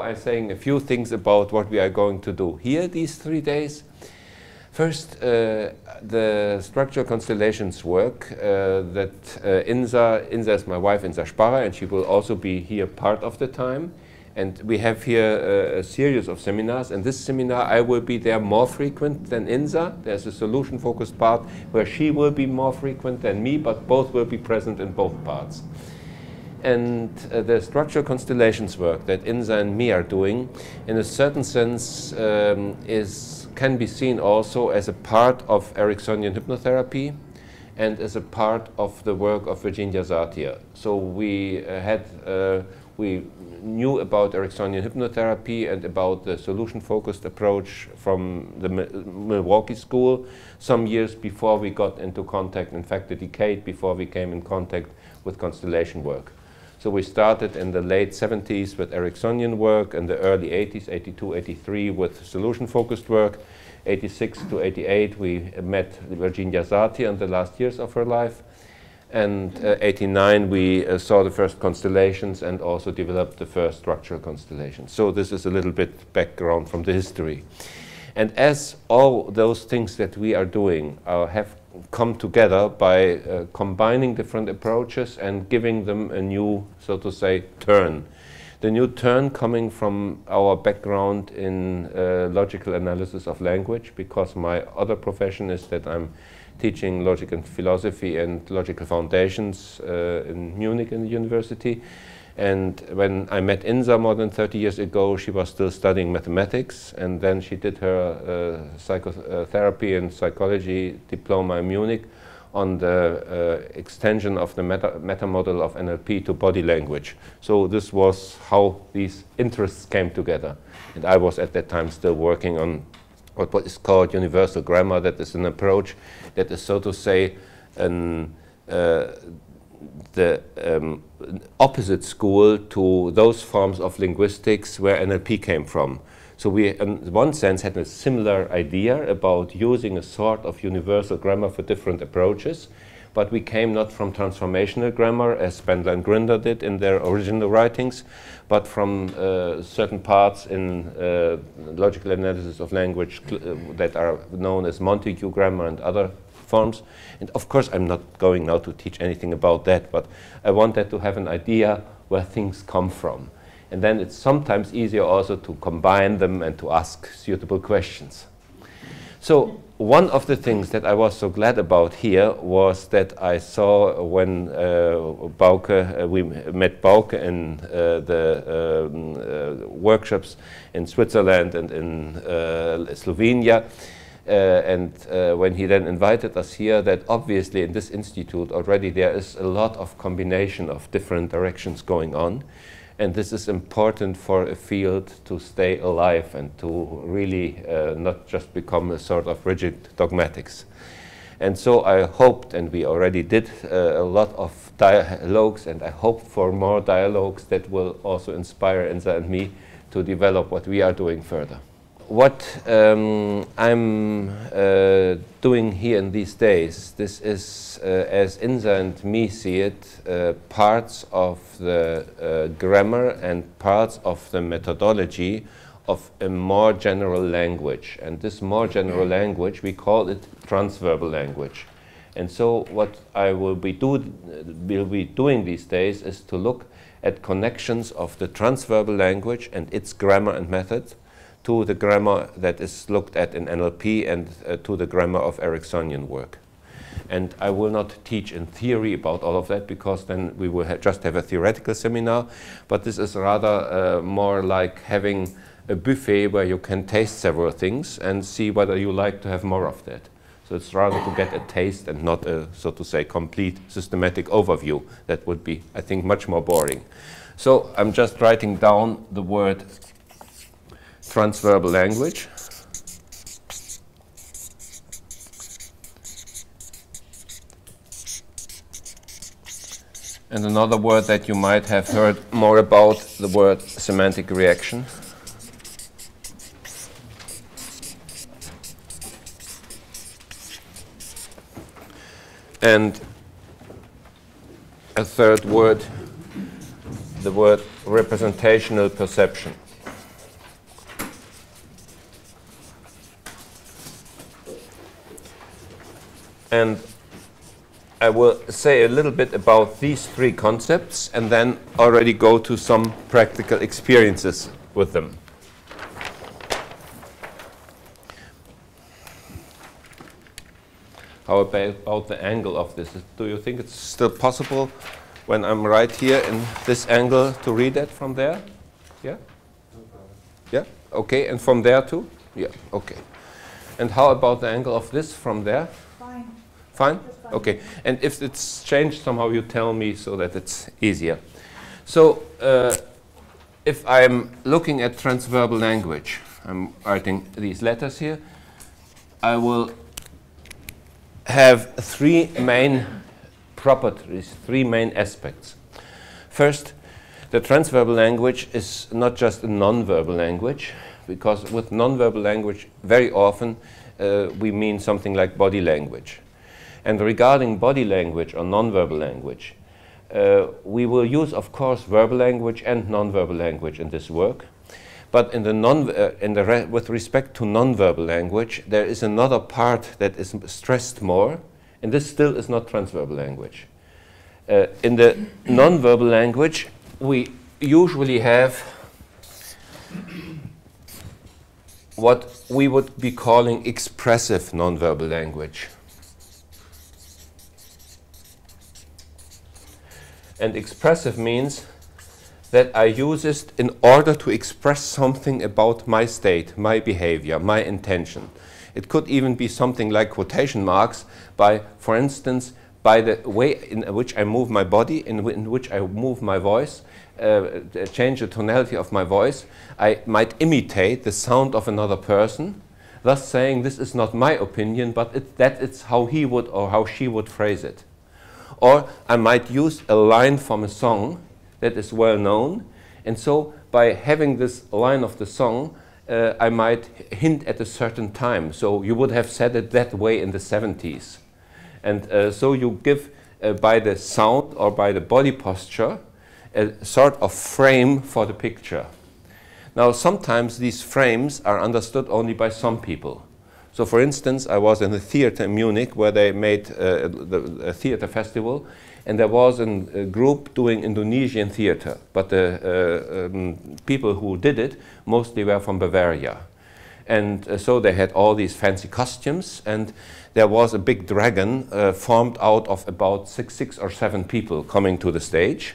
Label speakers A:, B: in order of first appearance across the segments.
A: I'm saying a few things about what we are going to do here these 3 days. First, the structural constellations work that Insa is my wife, Insa Sparrer, and she will also be here part of the time. And we have here a series of seminars, and this seminar I will be there more frequent than Insa. There's a solution-focused part where she will be more frequent than me, but both will be present in both parts. And the structural constellations work that Insa and me are doing, in a certain sense, can be seen also as a part of Ericksonian hypnotherapy and as a part of the work of Virginia Satir. So we knew about Ericksonian hypnotherapy and about the solution-focused approach from the Milwaukee school some years before we got into contact, in fact a decade before we came in contact with constellation work. So we started in the late 70s with Ericksonian work, and the early 80s, 82, 83 with solution-focused work. 86 to 88 we met Virginia Satir in the last years of her life. And 89 we saw the first constellations and also developed the first structural constellations. So this is a little bit background from the history. And as all those things that we are doing have come together by combining different approaches and giving them a new, so to say, turn. The new turn coming from our background in logical analysis of language, because my other profession is that I'm teaching logic and philosophy and logical foundations in Munich in the university. And when I met Insa more than 30 years ago, she was still studying mathematics, and then she did her psychotherapy and psychology diploma in Munich on the extension of the meta model of NLP to body language. So this was how these interests came together. And I was at that time still working on what is called universal grammar. That is an approach that is, so to say, the opposite school to those forms of linguistics where NLP came from. So we, in one sense, had a similar idea about using a sort of universal grammar for different approaches, but we came not from transformational grammar, as Spendler and Grinder did in their original writings, but from certain parts in logical analysis of language that are known as Montague grammar and other forms. And of course, I'm not going now to teach anything about that, but I wanted to have an idea where things come from. And then it's sometimes easier also to combine them and to ask suitable questions. So one of the things that I was so glad about here was that I saw when we met Bauke in the workshops in Switzerland and in Slovenia, and when he then invited us here, that obviously in this institute already there is a lot of combination of different directions going on. And this is important for a field to stay alive and to really not just become a sort of rigid dogmatics. And so I hoped, and we already did a lot of dialogues, and I hope for more dialogues that will also inspire Insa and me to develop what we are doing further. What I'm doing here in these days, this is, as Insa and me see it, parts of the grammar and parts of the methodology of a more general language. And this more general language, we call it transverbal language. And so what I will be doing these days is to look at connections of the transverbal language and its grammar and method to the grammar that is looked at in NLP and to the grammar of Ericksonian work. And I will not teach in theory about all of that, because then we will just have a theoretical seminar, but this is rather more like having a buffet where you can taste several things and see whether you like to have more of that. So it's rather to get a taste and not a, so to say, complete systematic overview. That would be, I think, much more boring. So I'm just writing down the word transverbal language. And another word that you might have heard more about, the word semantic reaction. And a third word, the word representational perception. And I will say a little bit about these three concepts and then already go to some practical experiences with them. How about the angle of this? Do you think it's still possible when I'm right here in this angle to read it from there? Yeah? Yeah? Okay, and from there too? Yeah, okay. And how about the angle of this from there?
B: Fine.
A: Fine? Okay. And if it's changed somehow, you tell me so that it's easier. So if I'm looking at transverbal language, I'm writing these letters here, I will have three main properties, three main aspects. First, the transverbal language is not just a non-verbal language, because with non-verbal language, very often we mean something like body language. And regarding body language or non-verbal language, we will use, of course, verbal language and non-verbal language in this work. But in the with respect to non-verbal language, there is another part that is stressed more, and this still is not transverbal language. In the non-verbal language, we usually have what we would be calling expressive non-verbal language. And expressive means that I use it in order to express something about my state, my behavior, my intention. It could even be something like quotation marks by, for instance, by the way in which I move my body, in which I move my voice, change the tonality of my voice. I might imitate the sound of another person, thus saying this is not my opinion, but that it's how he would or how she would phrase it. Or I might use a line from a song that is well known, and so by having this line of the song, I might hint at a certain time. So you would have said it that way in the 70s. And so you give, by the sound or by the body posture, a sort of frame for the picture. Now, sometimes these frames are understood only by some people. So, for instance, I was in a theater in Munich where they made a theater festival, and there was a group doing Indonesian theater, but the people who did it mostly were from Bavaria. And so they had all these fancy costumes, and there was a big dragon formed out of about six or seven people coming to the stage.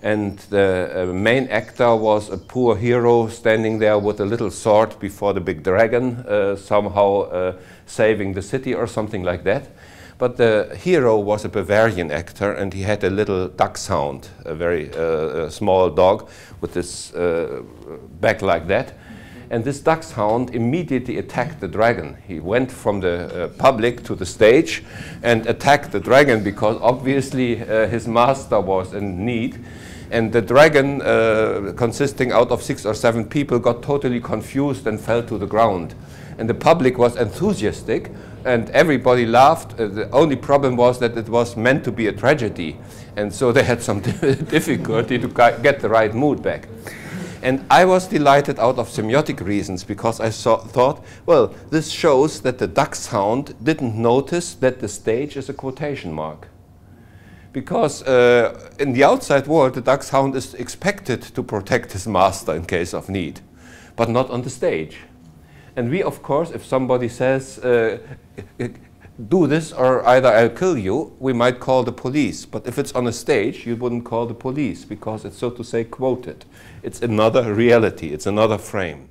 A: And the main actor was a poor hero standing there with a little sword before the big dragon, somehow saving the city or something like that. But the hero was a Bavarian actor, and he had a little dachshund, a very small dog with this back like that. And this dachshund immediately attacked the dragon. He went from the public to the stage and attacked the dragon because obviously his master was in need. And the dragon, consisting out of 6 or 7 people, got totally confused and fell to the ground. And the public was enthusiastic, and everybody laughed. The only problem was that it was meant to be a tragedy. And so they had some difficulty to get the right mood back. And I was delighted out of semiotic reasons, because I thought, well, this shows that the dachshund didn't notice that the stage is a quotation mark. Because in the outside world, the dachshund is expected to protect his master in case of need, but not on the stage. And we, of course, if somebody says, do this or either I'll kill you, we might call the police. But if it's on a stage, you wouldn't call the police because it's, so to say, quoted. It's another reality. It's another frame.